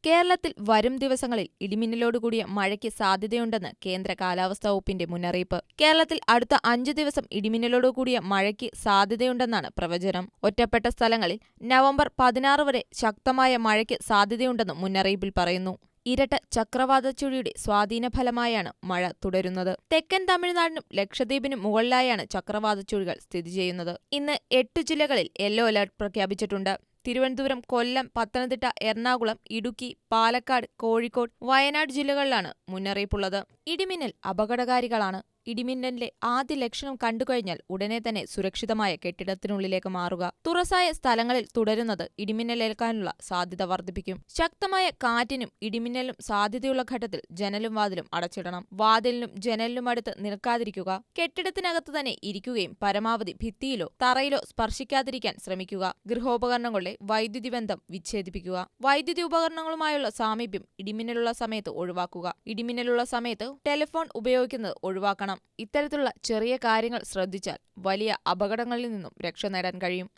കേരളത്തിൽ വരും ദിവസങ്ങളിൽ ഇടിമിന്നലോടുകൂടിയ മഴയ്ക്ക് സാധ്യതയുണ്ടെന്ന് കേന്ദ്ര കാലാവസ്ഥാ വകുപ്പിന്റെ മുന്നറിയിപ്പ്. കേരളത്തിൽ അടുത്ത 5 ദിവസം ഇടിമിന്നലോടുകൂടിയ മഴയ്ക്ക് സാധ്യതയുണ്ടെന്നാണ് പ്രവചനം. ഒറ്റപ്പെട്ട സ്ഥലങ്ങളിൽ നവംബർ 16 വരെ ശക്തമായ മഴയ്ക്ക് സാധ്യതയുണ്ടെന്നും മുന്നറിയിപ്പിൽ പറയുന്നു. ഇരട്ട ചക്രവാത ചുഴിയുടെ സ്വാധീനഫലമായാണ് മഴ തുടരുന്നത്. തെക്കൻ തമിഴ്നാടിനും ലക്ഷദ്വീപിനും മുകളിലായാണ് ചക്രവാത ചുഴികൾ സ്ഥിതി ചെയ്യുന്നത്. ഇന്ന് 8 ജില്ലകളിൽ യെല്ലോ അലർട്ട് പ്രഖ്യാപിച്ചിട്ടുണ്ട്. തിരുവനന്തപുരം, കൊല്ലം, പത്തനംതിട്ട, എറണാകുളം, ഇടുക്കി, പാലക്കാട്, കോഴിക്കോട്, വയനാട് ജില്ലകളിലാണ് മുന്നറിയിപ്പുള്ളത്. ഇടിമിന്നൽ അപകടകാരികളാണ്. ഇടിമിന്നലിന്റെ ആദ്യ ലക്ഷണം കണ്ടുകഴിഞ്ഞാൽ ഉടനെ തന്നെ സുരക്ഷിതമായ കെട്ടിടത്തിനുള്ളിലേക്ക് മാറുക. തുറസായ സ്ഥലങ്ങളിൽ തുടരുന്നത് ഇടിമിന്നലേൽക്കാനുള്ള സാധ്യത വർദ്ധിപ്പിക്കും. ശക്തമായ കാറ്റിനും ഇടിമിന്നലും സാധ്യതയുള്ള ഘട്ടത്തിൽ ജനലും വാതിലും അടച്ചിടണം. വാതിലിനും ജനലിനും അടുത്ത് നിൽക്കാതിരിക്കുക. കെട്ടിടത്തിനകത്ത് തന്നെ ഇരിക്കുകയും പരമാവധി ഭിത്തിയിലോ തറയിലോ സ്പർശിക്കാതിരിക്കാൻ ശ്രമിക്കുക. ഗൃഹോപകരണങ്ങളുടെ വൈദ്യുതി ബന്ധം വിച്ഛേദിപ്പിക്കുക. വൈദ്യുതി ഉപകരണങ്ങളുമായുള്ള സാമീപ്യം ഇടിമിന്നലുള്ള സമയത്ത് ഒഴിവാക്കുക. ഇടിമിന്നലുള്ള സമയത്ത് ടെലിഫോൺ ഉപയോഗിക്കുന്നത് ഒഴിവാക്കണം. ഇത്തരത്തിലുള്ള ചെറിയ കാര്യങ്ങൾ ശ്രദ്ധിച്ചാൽ വലിയ അപകടങ്ങളിൽ നിന്നും രക്ഷ നേടാൻ കഴിയും.